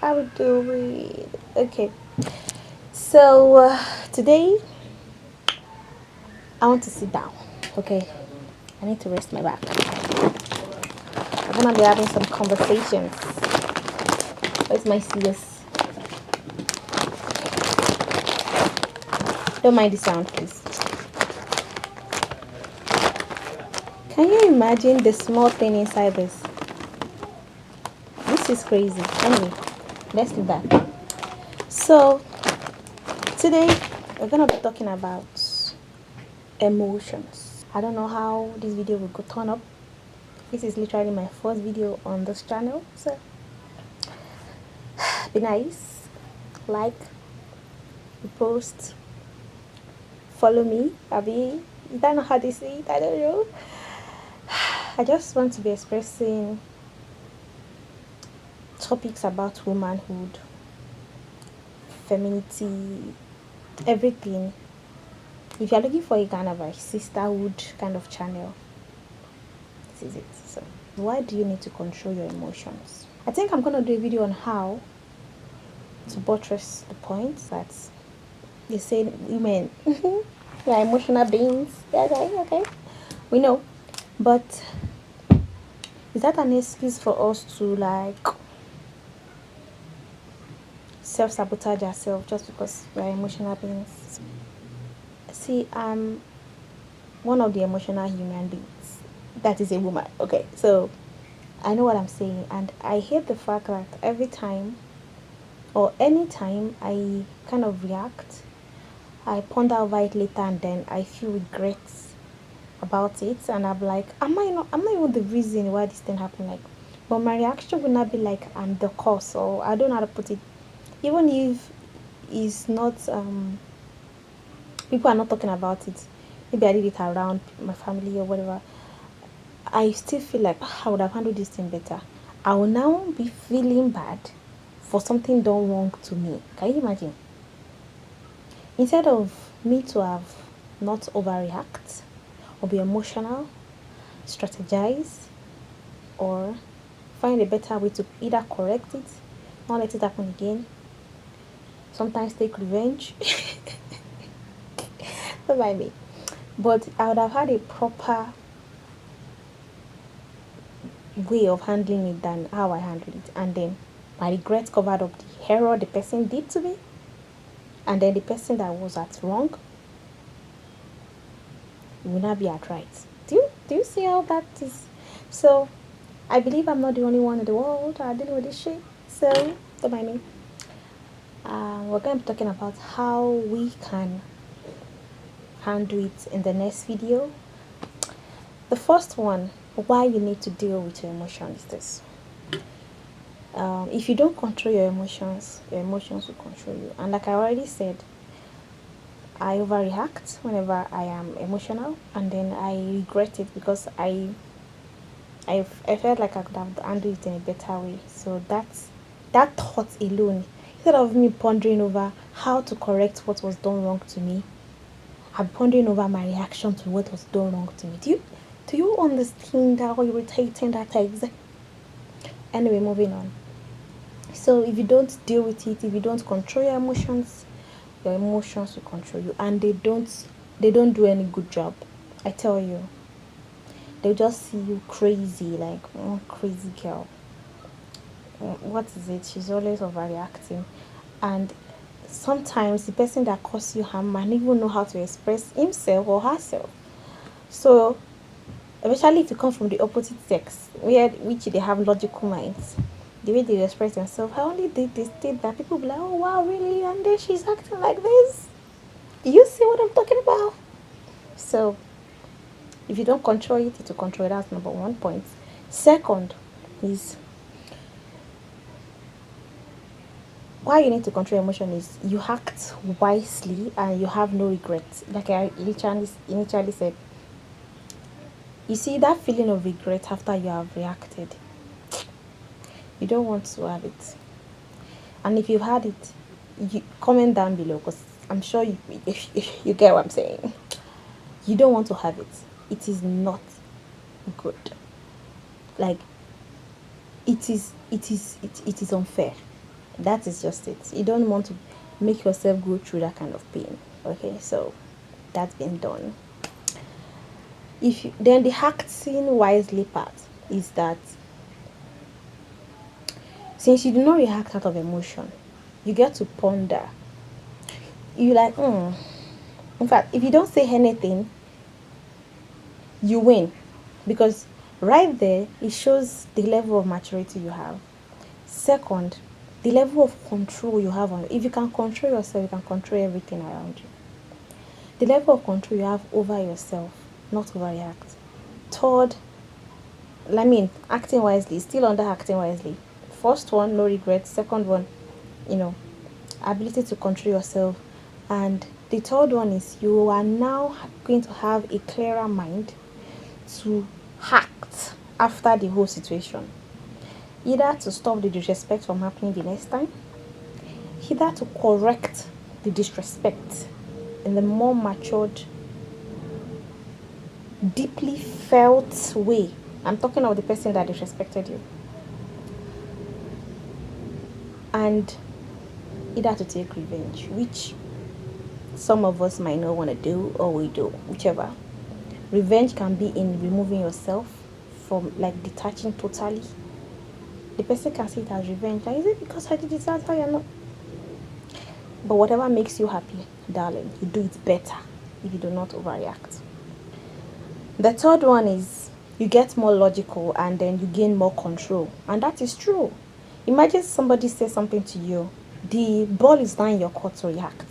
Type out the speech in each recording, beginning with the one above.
How do we? Okay, so today I want to sit down. Okay, I need to rest my back. We're gonna be having some conversations. Where's my CS? Don't mind the sound, please. Can you imagine the small thing inside this? This is crazy. Anyway, let's do that. So today we're gonna be talking about emotions. I don't know how this video will go turn up. This is literally my first video on this channel, so be nice, like, post, follow me. Abby, is that not how they say it? I don't know. I just want to be expressing topics about womanhood, femininity, everything. If you're looking for a kind of a sisterhood kind of channel, this is it. So why do you need to control your emotions? I think I'm gonna do a video on how to buttress the point that they say women we are emotional beings. Okay, okay, we know, but is that an excuse for us to like self-sabotage ourselves just because we are emotional beings? See, I'm one of the emotional human beings that is a woman. Okay, so I know what I'm saying, and I hate the fact that every time or anytime I kind of react, I ponder over it later and then I feel regrets about it, and I'm like, am I even the reason why this thing happened? Like, but my reaction would not be like I'm the cause, or I don't know how to put it. Even if it's not people are not talking about it, maybe I did it around my family or whatever, I still feel like, "Ah, I would have handled this thing better." I will now be feeling bad for something done wrong to me. Can you imagine? Instead of me to have not overreact or be emotional, strategize, or find a better way to either correct it, not let it happen again, sometimes take revenge. Don't mind me. But I would have had a proper way of handling it than how I handled it. And then my regret covered up the error the person did to me. And then the person that was at wrong will not be at right. Do you see how that is? So I believe I'm not the only one in the world dealing with this shit. So don't mind me. We're going to be talking about how we can handle it in the next video. The first one, why you need to deal with your emotions, is this. If you don't control your emotions will control you. And like I already said, I overreact whenever I am emotional, and then I regret it because I felt like I could have handled it in a better way. So that thought alone, instead of me pondering over how to correct what was done wrong to me, I'm pondering over my reaction to what was done wrong to me. Do you understand how irritating that is? Anyway, moving on. So if you don't deal with it, if you don't control your emotions will control you, and they don't do any good job. I tell you, they'll just see you crazy, like, oh, crazy girl. What is it? She's always overreacting. And sometimes the person that caused you harm might even know how to express himself or herself. So especially if you come from the opposite sex, which they have logical minds, the way they express themselves, I only did this thing that people be like, oh wow, really? And then she's acting like this. Do you see what I'm talking about? So if you don't control it, it will control it. That's number one point. Second is, why you need to control emotion is you act wisely and you have no regrets. Like I initially said, you see that feeling of regret after you have reacted, you don't want to have it. And if you've had it, you comment down below, because I'm sure if you get what I'm saying. You don't want to have it. It is not good. Like, it is unfair. That is just it. You don't want to make yourself go through that kind of pain. Okay, so that's been done. If you, then the acting wisely part is that since you do not react out of emotion, you get to ponder. You like, In fact, if you don't say anything, you win, because right there it shows the level of maturity you have. Second, the level of control you have on. If you can control yourself, you can control everything around you. The level of control you have over yourself, not overreact. Third, acting wisely, still under acting wisely. First one, no regrets. Second one, you know, ability to control yourself. And the third one is you are now going to have a clearer mind to act after the whole situation. Either to stop the disrespect from happening the next time, either to correct the disrespect in the more matured, deeply felt way. I'm talking of the person that disrespected you. And either to take revenge, which some of us might not want to do, or we do, whichever. Revenge can be in removing yourself from, like, detaching totally. The person can see it as revenge. Like, is it because I did it? That's how you're not. But whatever makes you happy, darling, you do it better if you do not overreact. The third one is you get more logical and then you gain more control. And that is true. Imagine somebody says something to you. The ball is now in your court to react,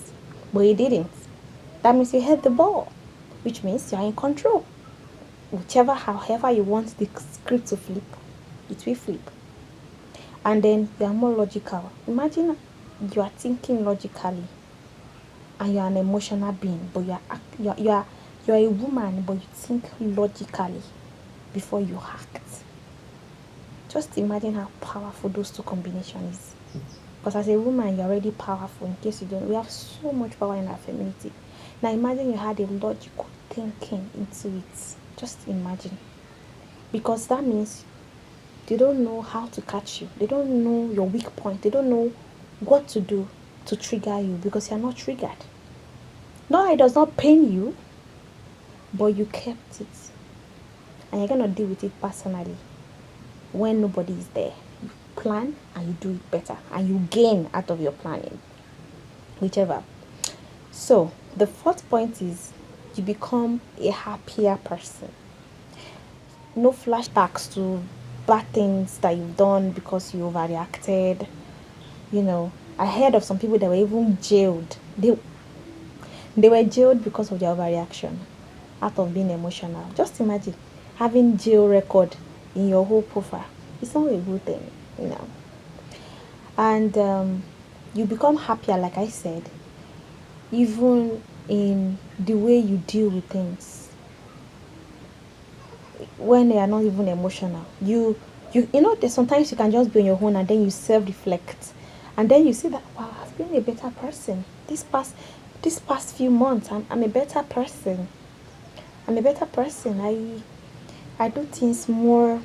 but you didn't. That means you hit the ball, which means you are in control. However you want the script to flip, it will flip. And then you are more logical. Imagine you are thinking logically and you are an emotional being, but you are a woman, but you think logically before you act. Just imagine how powerful those two combinations is. Because as a woman, you're already powerful. In case you don't, we have so much power in our femininity. Now imagine you had a logical thinking into it. Just imagine. Because that means they don't know how to catch you. They don't know your weak point. They don't know what to do to trigger you because you're not triggered. No, it does not pain you, but you kept it. And you're going to deal with it personally when nobody is there. You plan and you do it better. And you gain out of your planning. Whichever. So, the fourth point is you become a happier person. No flashbacks to bad things that you've done because you overreacted. You know, I heard of some people that were even jailed. They were jailed because of their overreaction out of being emotional. Just imagine having jail record in your whole profile. It's not a good thing, you know. And you become happier, like I said, even in the way you deal with things when they are not even emotional. You know that sometimes you can just be on your own and then you self-reflect and then you see that, wow, I've been a better person this past few months. I'm a better person. I do things more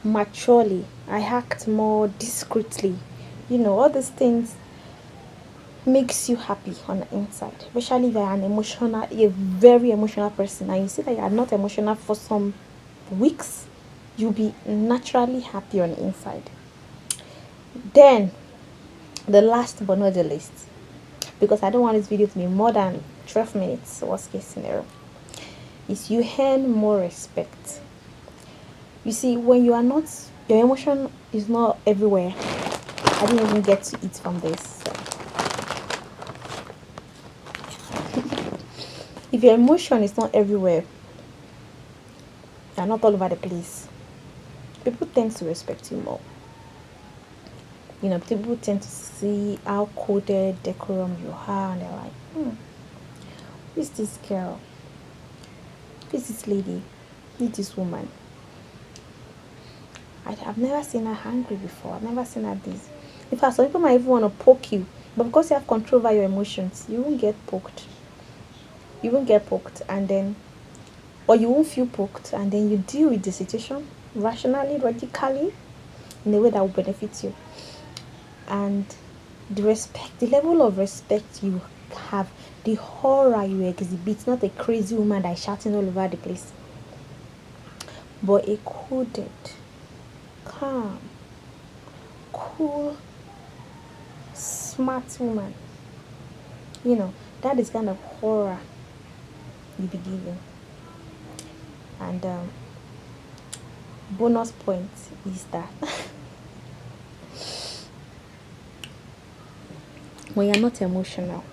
maturely. I act more discreetly. You know, all these things makes you happy on the inside, especially if you're a very emotional person and you see that you are not emotional for some weeks, you'll be naturally happy on the inside. Then the last but not the least, because I don't want this video to be more than 12 minutes, worst case scenario, is you earn more respect. You see, when you are not, your emotion is not everywhere. I didn't even get to eat from this, so. If your emotion is not everywhere, you're not all over the place, people tend to respect you more. You know, people tend to see how coded, decorum you are, and they're like, who is this girl? Who is this lady? Who is this woman? I've never seen her angry before. I've never seen her this. In fact, some people might even want to poke you, but because you have control over your emotions, you won't get poked. You won't get poked, or you won't feel poked, and then you deal with the situation rationally, logically, in a way that will benefit you. And the level of respect you have, the horror you exhibit, not a crazy woman that is shouting all over the place, but a coded, calm, cool, smart woman. That is kind of horror you be giving. And bonus point is that when you're not emotional,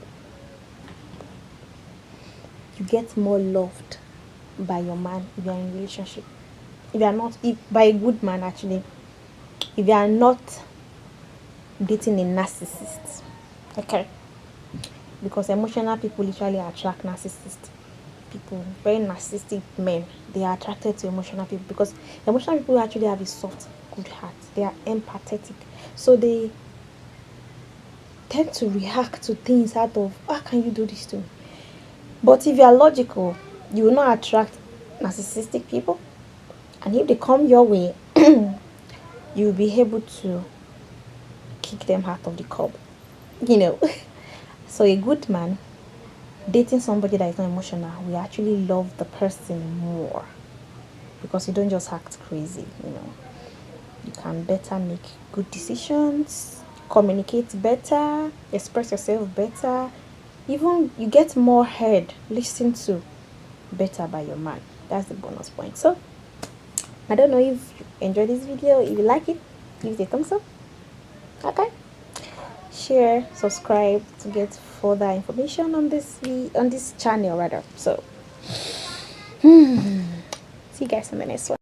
you get more loved by your man if you're in a relationship. If you're not, if by a good man actually, if you are not dating a narcissist, okay, because emotional people literally attract narcissist people, very narcissistic men. They are attracted to emotional people because emotional people actually have a soft, good heart. They are empathetic, so they tend to react to things out of, how can you do this to me? But if you are logical, you will not attract narcissistic people, and if they come your way, you will be able to kick them out of the cup. you know so a good man dating somebody that is not emotional, we actually love the person more, because you don't just act crazy. You can better make good decisions, communicate better, express yourself better, even you get more heard listened to better by your man. That's the bonus point. So I don't know if you enjoyed this video. If you like it, give it a thumbs up. Okay, share, subscribe to get further information on this channel rather. So see you guys in the next one.